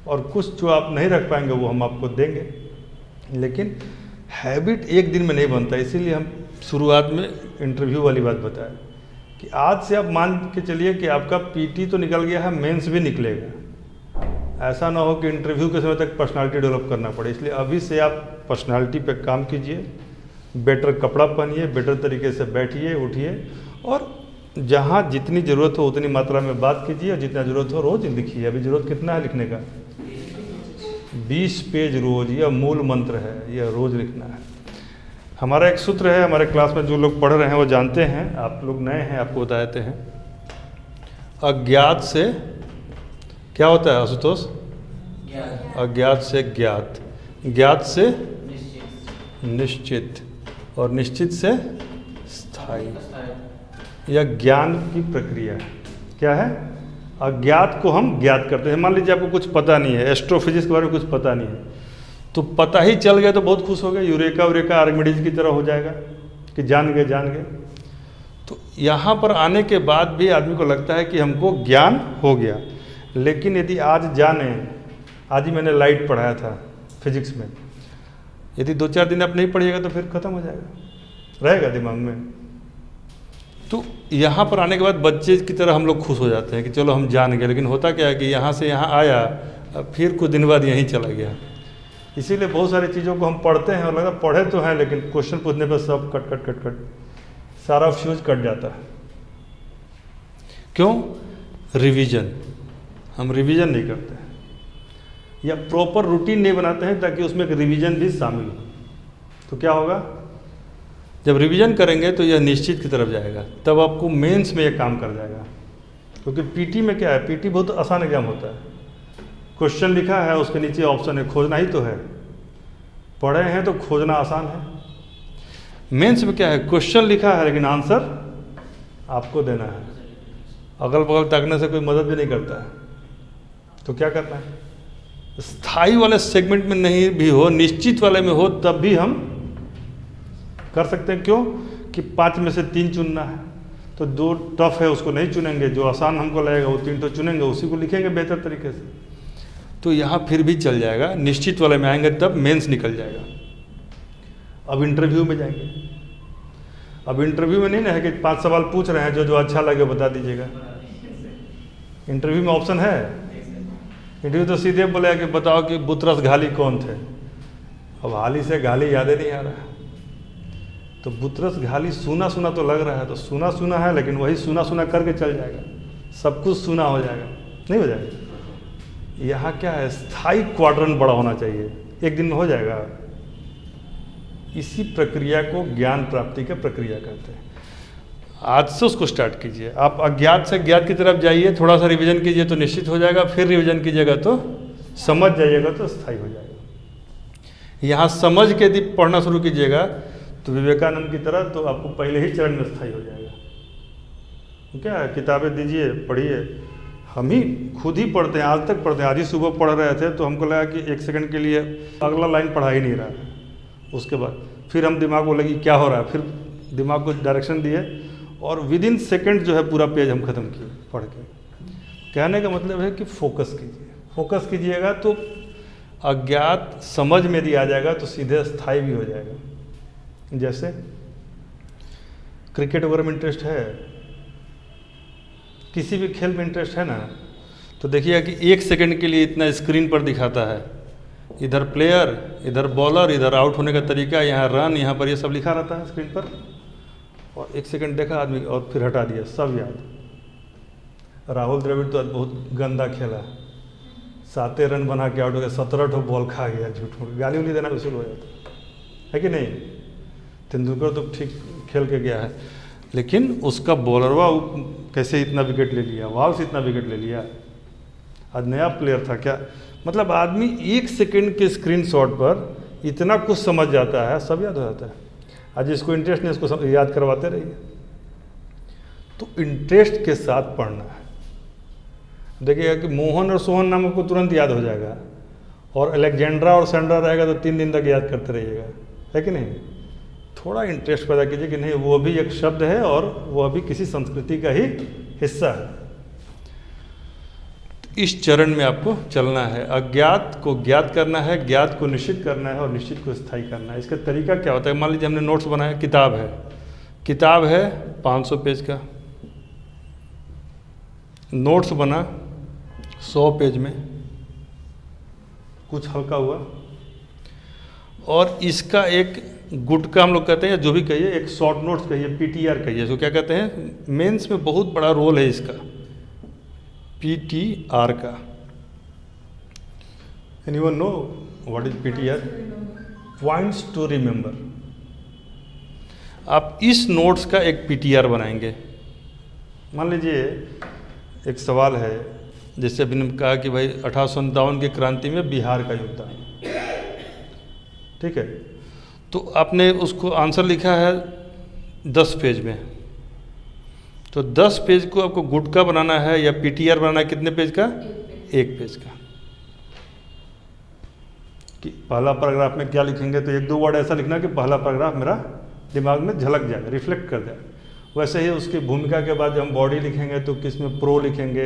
[SPEAKER 1] और कुछ जो आप नहीं रख पाएंगे वो हम आपको देंगे। लेकिन हैबिट एक दिन में नहीं बनता, इसीलिए हम शुरुआत में इंटरव्यू वाली बात बताएं कि आज से आप मान के चलिए कि आपका पीटी तो निकल गया है, मेंस भी निकलेगा। ऐसा ना हो कि इंटरव्यू के समय तक पर्सनालिटी डेवलप करना पड़े। इसलिए अभी से आप पर्सनालिटी पे काम कीजिए, बेटर कपड़ा पहनिए, बेटर तरीके से बैठिए उठिए, और जहाँ जितनी ज़रूरत हो उतनी मात्रा में बात कीजिए और जितना ज़रूरत हो रोज़ लिखिए। अभी ज़रूरत कितना है लिखने का? 20 पेज रोज़। यह मूल मंत्र है, यह रोज़ लिखना है। हमारा एक सूत्र है, हमारे क्लास में जो लोग पढ़ रहे हैं वो जानते हैं, आप लोग नए हैं आपको बताते हैं। अज्ञात से क्या होता है आशुतोष? अज्ञात से ज्ञात, ज्ञात से निश्चित और निश्चित से स्थायी। यह ज्ञान की प्रक्रिया है। क्या है? अज्ञात को हम ज्ञात करते हैं। मान लीजिए आपको कुछ पता नहीं है, एस्ट्रोफिजिक्स के बारे में कुछ पता नहीं है, तो पता ही चल गया तो बहुत खुश हो गए, यूरेका यूरेका आर्किमिडीज की तरह हो जाएगा कि जान गए जान गए। तो यहाँ पर आने के बाद भी आदमी को लगता है कि हमको ज्ञान हो गया, लेकिन यदि आज जाने, आज ही मैंने लाइट पढ़ाया था फिजिक्स में, यदि 2-4 दिन आप नहीं पढ़िएगा तो फिर खत्म हो जाएगा, रहेगा दिमाग में। तो यहाँ पर आने के बाद बच्चे की तरह हम लोग खुश हो जाते हैं कि चलो हम जान गए, लेकिन होता क्या है कि यहाँ से यहाँ आया, अब फिर कुछ दिन बाद यहीं चला गया। इसीलिए बहुत सारी चीज़ों को हम पढ़ते हैं और लगता पढ़े तो हैं, लेकिन क्वेश्चन पूछने पर सब कट कट कट कट सारा फ्यूज कट जाता है। क्यों? रिवीजन, हम रिवीजन नहीं करते हैं या प्रॉपर रूटीन नहीं बनाते हैं ताकि उसमें एक रिवीजन भी शामिल हो। तो क्या होगा? जब रिवीजन करेंगे तो यह निश्चित की तरफ जाएगा, तब आपको मेंस में यह काम कर जाएगा। क्योंकि पीटी में क्या है, पीटी बहुत आसान एग्जाम होता है। क्वेश्चन लिखा है, उसके नीचे ऑप्शन है, खोजना ही तो है। पढ़े हैं तो खोजना आसान है। मेंस में क्या है, क्वेश्चन लिखा है लेकिन आंसर आपको देना है। अगल बगल ताकने से कोई मदद भी नहीं करता है। तो क्या करना है? स्थायी वाले सेगमेंट में नहीं भी हो, निश्चित वाले में हो, तब भी हम कर सकते हैं। क्यों? कि 5 में से 3 चुनना है, तो 2 टफ है उसको नहीं चुनेंगे, जो आसान हमको लगेगा वो 3 तो चुनेंगे, उसी को लिखेंगे बेहतर तरीके से। तो यहाँ फिर भी चल जाएगा। निश्चित वाले में आएंगे तब मेंस निकल जाएगा। अब इंटरव्यू में जाएंगे। अब इंटरव्यू में नहीं ना है कि 5 सवाल पूछ रहे हैं, जो जो अच्छा लगे बता दीजिएगा। इंटरव्यू में ऑप्शन है? इंटरव्यू तो सीधे बोलेगा कि बताओ कि बुतरस घाली कौन थे। अब हाली से घाली याद नहीं आ रहा है, तो बुतरस घाली सुना सुना तो लग रहा है, तो सुना सुना है, लेकिन वही सुना सुना करके चल जाएगा, सब कुछ सुना हो जाएगा, नहीं हो जाएगा। यहाँ क्या है, स्थायी क्वाड्रेंट बड़ा होना चाहिए, एक दिन में हो जाएगा। इसी प्रक्रिया को ज्ञान प्राप्ति का प्रक्रिया कहते हैं। आज से उसको स्टार्ट कीजिए। आप अज्ञात से ज्ञात की तरफ जाइए, थोड़ा सा रिवीजन कीजिए तो निश्चित हो जाएगा, फिर रिवीजन कीजिएगा तो समझ जाइएगा तो स्थायी हो जाएगा। यहाँ समझ के यदि पढ़ना शुरू कीजिएगा तो विवेकानंद की तरह, तो आपको पहले ही चरण में स्थायी हो जाएगा। क्या है, किताबें दीजिए, पढ़िए। हम ही खुद ही पढ़ते हैं, आज तक पढ़ते हैं। आज ही सुबह पढ़ रहे थे तो हमको लगा कि 1 सेकंड के लिए अगला लाइन पढ़ा ही नहीं रहा है। उसके बाद फिर हम दिमाग को लगी क्या हो रहा है, फिर दिमाग को डायरेक्शन दिए और विदिन सेकंड जो है पूरा पेज हम ख़त्म किए पढ़ के। कहने का मतलब है कि फोकस कीजिए। फोकस कीजिएगा तो अज्ञात समझ में यदि आ जाएगा तो सीधे स्थायी भी हो जाएगा। जैसे क्रिकेट वगैरह में इंटरेस्ट है, किसी भी खेल में इंटरेस्ट है ना, तो देखिएगा कि 1 सेकंड के लिए इतना स्क्रीन पर दिखाता है, इधर प्लेयर, इधर बॉलर, इधर आउट होने का तरीका, यहाँ रन, यहाँ पर ये सब लिखा रहता है स्क्रीन पर। और 1 सेकंड देखा आदमी और फिर हटा दिया, सब याद। राहुल द्रविड़ तो आज बहुत गंदा खेला, 7 रन बना के आउट हो गया, 17 ठो बॉल खा गया, झूठ मूठ गाली उली देना शुरू हो जाता है कि नहीं। तेंदुलकर तो ठीक खेल के गया है, लेकिन उसका बॉलरवा कैसे इतना विकेट ले लिया, वाल से इतना विकेट ले लिया। आज नया प्लेयर था क्या, मतलब आदमी 1 सेकंड के स्क्रीनशॉट पर इतना कुछ समझ जाता है, सब याद हो जाता है। आज जिसको इंटरेस्ट नहीं उसको याद करवाते रहिए। तो इंटरेस्ट के साथ पढ़ना है। देखिएगा कि मोहन और सोहन नाम आपको तुरंत याद हो जाएगा, और अलेक्जेंड्रा और सैंड्रा रहेगा तो 3 दिन तक याद करते रहिएगा, है कि नहीं। थोड़ा इंटरेस्ट पैदा कीजिए कि नहीं वो भी एक शब्द है और वो भी किसी संस्कृति का ही हिस्सा है। तो इस चरण में आपको चलना है। अज्ञात को ज्ञात करना है, ज्ञात को निश्चित करना है और निश्चित को स्थायी करना है। इसका तरीका क्या होता है, मान लीजिए हमने नोट्स बनाया, किताब है 500 पेज का, नोट्स बना 100 पेज में, कुछ हल्का हुआ, और इसका एक गुटका हम लोग कहते हैं, जो भी कहिए, एक शॉर्ट नोट्स कहिए, पीटीआर कहिए, इसको क्या कहते हैं, मेंस में बहुत बड़ा रोल है इसका, पीटीआर का। Anyone know what is PTR? Points to remember. आप इस नोट्स का एक पीटीआर बनाएंगे। मान लीजिए एक सवाल है, जैसे अभी ने कहा कि भाई 1857 की क्रांति में बिहार का योगदान, ठीक है, तो आपने उसको आंसर लिखा है 10 पेज में, तो 10 पेज को आपको गुटका बनाना है या पीटीआर बनाना है, कितने पेज का? 1 पेज का। कि पहला पैराग्राफ में क्या लिखेंगे, तो 1-2 वर्ड ऐसा लिखना कि पहला पैराग्राफ मेरा दिमाग में झलक जाए, रिफ्लेक्ट कर जाए। वैसे ही उसकी भूमिका के बाद जब हम बॉडी लिखेंगे तो किसमें प्रो लिखेंगे,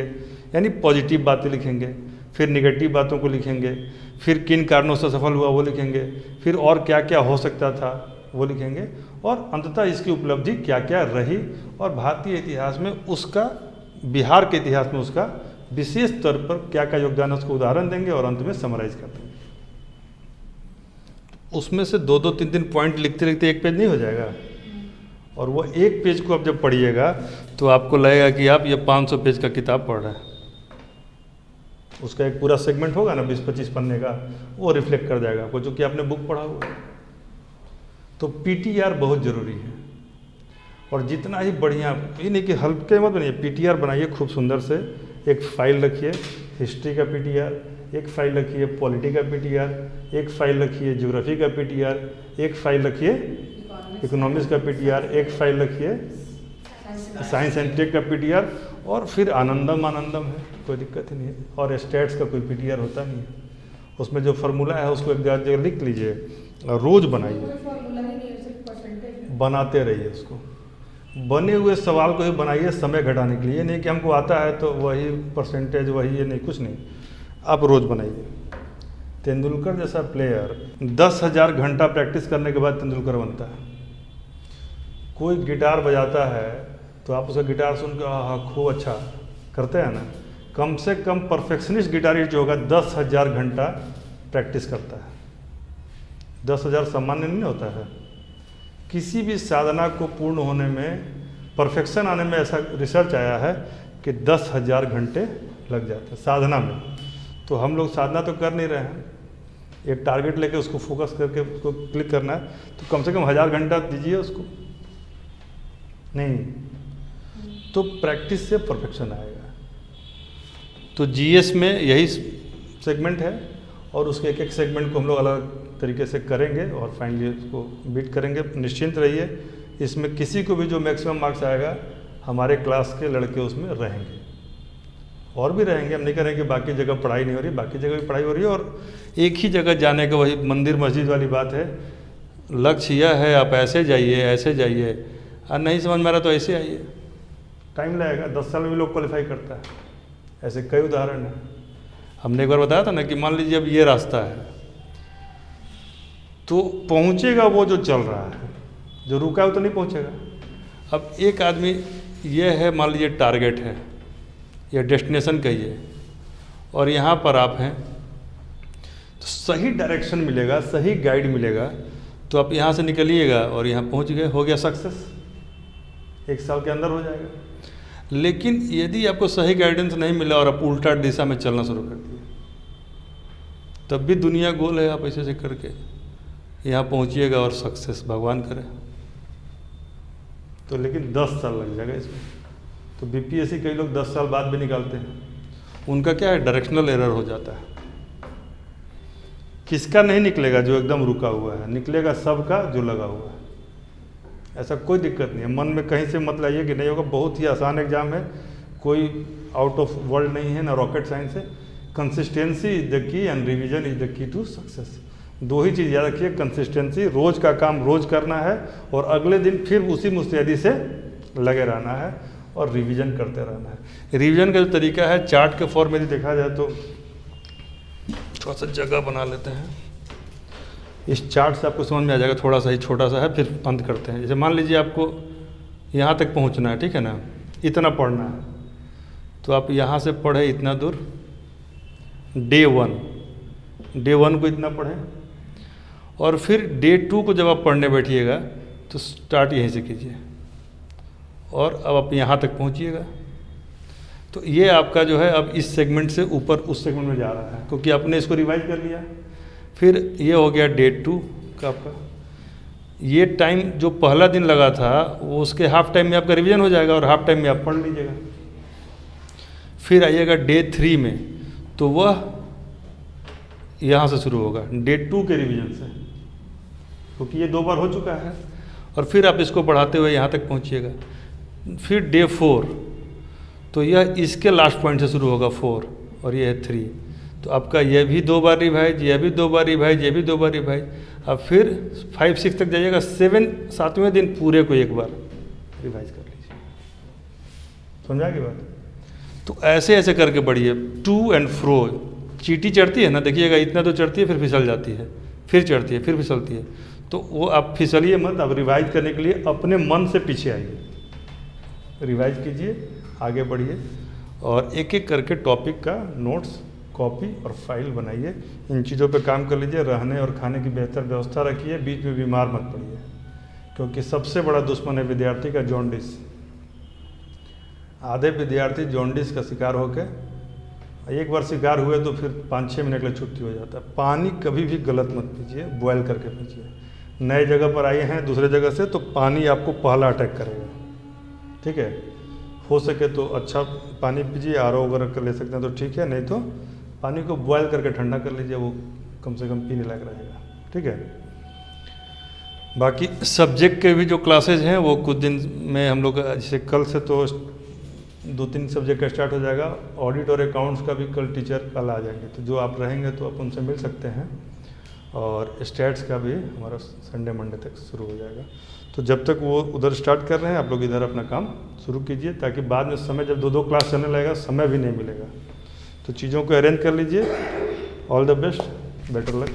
[SPEAKER 1] यानी पॉजिटिव बातें लिखेंगे, फिर निगेटिव बातों को लिखेंगे, फिर किन कारणों से सफल हुआ वो लिखेंगे, फिर और क्या क्या हो सकता था वो लिखेंगे, और अंततः इसकी उपलब्धि क्या क्या रही, और भारतीय इतिहास में उसका, बिहार के इतिहास में उसका विशेष स्तर पर क्या क्या योगदान है उसको उदाहरण देंगे, और अंत में समराइज कर देंगे। उसमें से 2-2, 3-3 पॉइंट लिखते लिखते 1 पेज नहीं हो जाएगा, और वो 1 पेज को आप जब पढ़िएगा तो आपको लगेगा कि आप ये 500 पेज का किताब पढ़ रहे हैं। उसका एक पूरा सेगमेंट होगा ना 20-25 पन्ने का, वो रिफ्लेक्ट कर जाएगा आपको, जो कि आपने बुक पढ़ा हुआ है। तो पीटीआर बहुत ज़रूरी है, और जितना ही बढ़िया, ये नहीं कि हल्के मत बनाइए, पीटीआर बनाइए खूब सुंदर से। एक फाइल रखिए हिस्ट्री का पीटीआर, एक फाइल रखिए पॉलिटी का पीटीआर, एक फाइल रखिए ज्योग्राफी का पीटीआर, एक फाइल रखिए इकोनॉमिक्स का पीटीआर, एक फाइल रखिए साइंस एंड टेक का पीटीआर, और फिर आनंदम है, कोई दिक्कत ही नहीं है। और स्टैट्स का कोई पीटीआर होता नहीं है, उसमें जो फार्मूला है उसको एक जगह लिख लीजिए, रोज बनाइए, बनाते रहिए उसको। बने हुए सवाल को ही बनाइए समय घटाने के लिए, नहीं कि हमको आता है तो वही परसेंटेज वही, ये नहीं, कुछ नहीं, आप रोज़ बनाइए। तेंदुलकर जैसा प्लेयर 10,000 घंटा प्रैक्टिस करने के बाद तेंदुलकर बनता है। कोई गिटार बजाता है तो आप उसका गिटार सुन के हाँ खूब अच्छा करते हैं ना, कम से कम परफेक्शनिस्ट गिटारिस्ट जो होगा 10,000 घंटा प्रैक्टिस करता है। 10,000 सामान्य नहीं होता है। किसी भी साधना को पूर्ण होने में, परफेक्शन आने में, ऐसा रिसर्च आया है कि 10,000 घंटे लग जाते हैं साधना में। तो हम लोग साधना तो कर नहीं रहे हैं, एक टारगेट लेके उसको फोकस करके उसको क्लिक करना है, तो कम से कम 1000 घंटा दीजिए उसको, नहीं तो प्रैक्टिस से परफेक्शन आएगा। तो जीएस में यही सेगमेंट है, और उसके एक एक सेगमेंट को हम लोग अलग तरीके से करेंगे और फाइनली उसको बीट करेंगे। निश्चिंत रहिए, इसमें किसी को भी जो मैक्सिमम मार्क्स आएगा, हमारे क्लास के लड़के उसमें रहेंगे, और भी रहेंगे। हम नहीं कह रहे कि बाकी जगह पढ़ाई नहीं हो रही, बाकी जगह भी पढ़ाई हो रही है, और एक ही जगह जाने का वही मंदिर मस्जिद वाली बात है। लक्ष्य यह है, आप ऐसे जाइए ऐसे जाइए, और नहीं समझ में आ रहा तो ऐसे आइए, टाइम लगेगा। 10 साल में भी लोग क्वालिफाई करता है, ऐसे कई उदाहरण हैं। हमने एक बार बताया था ना कि मान लीजिए अब ये रास्ता है, तो पहुंचेगा वो जो चल रहा है, जो रुका है वो तो नहीं पहुंचेगा। अब एक आदमी, ये है मान लीजिए टारगेट है या डेस्टिनेशन कहिए, और यहाँ पर आप हैं, तो सही डायरेक्शन मिलेगा, सही गाइड मिलेगा, तो आप यहाँ से निकलिएगा और यहाँ पहुँच गए, हो गया सक्सेस, 1 साल के अंदर हो जाएगा। लेकिन यदि आपको सही गाइडेंस नहीं मिला और आप उल्टा दिशा में चलना शुरू कर दिए, तब भी दुनिया गोल है, आप ऐसे ऐसे करके यहाँ पहुँचिएगा और सक्सेस भगवान करे। तो लेकिन 10 साल लग जाएगा इसमें। तो बीपीएससी कई लोग 10 साल बाद भी निकालते हैं, उनका क्या है, डायरेक्शनल एरर हो जाता है। किसका नहीं निकलेगा जो एकदम रुका हुआ है, निकलेगा सबका जो लगा हुआ है। ऐसा कोई दिक्कत नहीं है, मन में कहीं से मत लाइए कि नहीं होगा। बहुत ही आसान एग्जाम है, कोई आउट ऑफ वर्ल्ड नहीं है, ना रॉकेट साइंस है। Consistency is the key and revision is the key to success. 2 ही चीज़ याद रखिए, कंसिस्टेंसी, रोज़ का काम रोज़ करना है, और अगले दिन फिर उसी मुस्तैदी से लगे रहना है, और रिवीजन करते रहना है। रिवीजन का जो तरीका है, चार्ट के फॉर्म में यदि देखा जाए तो थोड़ा सा जगह बना लेते हैं। इस चार्ट से आपको समझ में आ जाएगा, थोड़ा सा ही छोटा सा है, फिर अंत करते हैं। जैसे मान लीजिए आपको यहाँ तक पहुँचना है, ठीक है ना, इतना पढ़ना है, तो आप यहाँ से पढ़े इतना दूर, डे 1 को इतना पढ़ें, और फिर डे 2 को जब आप पढ़ने बैठिएगा तो स्टार्ट यहीं से कीजिए और अब आप यहाँ तक पहुँचिएगा। तो ये आपका जो है अब इस सेगमेंट से ऊपर उस सेगमेंट में जा रहा है, क्योंकि आपने इसको रिवाइज कर लिया। फिर ये हो गया डे 2 का आपका। ये टाइम जो पहला दिन लगा था वो उसके हाफ टाइम में आपका रिवीजन हो जाएगा और हाफ टाइम में आप पढ़ लीजिएगा। फिर आइएगा डे 3 में, तो वह यहाँ से शुरू होगा डे 2 के रिवीजन से, क्योंकि ये 2 बार हो चुका है। और फिर आप इसको बढ़ाते हुए यहाँ तक पहुँचिएगा। फिर डे 4, तो यह इसके लास्ट पॉइंट से शुरू होगा 4 और ये है 3। तो आपका यह भी 2 बार रिवाइज, यह भी 2 बार रिवाइज, ये भी 2 बार रिवाइज। अब फिर 5, 6 तक जाइएगा। 7वें दिन पूरे को एक बार रिवाइज कर लीजिए। समझा की बात? तो ऐसे ऐसे करके बढ़िए, टू एंड फ्रो। चींटी चढ़ती है ना, देखिएगा इतना तो चढ़ती है, फिर फिसल जाती है, फिर चढ़ती है, फिर फिसलती है। तो वो आप फिसलिए मत। आप रिवाइज करने के लिए अपने मन से पीछे आइए, रिवाइज कीजिए, आगे बढ़िए और एक एक करके टॉपिक का नोट्स, कॉपी और फाइल बनाइए। इन चीज़ों पे काम कर लीजिए। रहने और खाने की बेहतर व्यवस्था रखिए। बीच में बीमार मत पड़िए, क्योंकि सबसे बड़ा दुश्मन है विद्यार्थी का जॉन्डिस। आधे विद्यार्थी जॉन्डिस का शिकार होकर एक बार शिकार हुए तो फिर 5-6 मिनट के लिए छुट्टी हो जाता है। पानी कभी भी गलत मत पीजिए, बॉयल करके पीजिए। नए जगह पर आए हैं दूसरे जगह से, तो पानी आपको पहला अटैक करेगा, ठीक है। हो सके तो अच्छा पानी पीजिए, आरओ वगैरह कर ले सकते हैं तो ठीक है, नहीं तो पानी को बॉयल करके ठंडा कर लीजिए, वो कम से कम पीने लायक रहेगा, ठीक है। बाकी सब्जेक्ट के भी जो क्लासेज हैं वो कुछ दिन में हम लोग, जैसे कल से तो 2-3 सब्जेक्ट का स्टार्ट हो जाएगा। ऑडिट और अकाउंट्स का भी कल टीचर कल आ जाएंगे, तो जो आप रहेंगे तो आप उनसे मिल सकते हैं। और स्टैट्स का भी हमारा संडे मंडे तक शुरू हो जाएगा। तो जब तक वो उधर स्टार्ट कर रहे हैं, आप लोग इधर अपना काम शुरू कीजिए, ताकि बाद में समय जब 2-2 क्लास चलने लगेगा समय भी नहीं मिलेगा। तो चीज़ों को अरेंज कर लीजिए। All the best, better luck.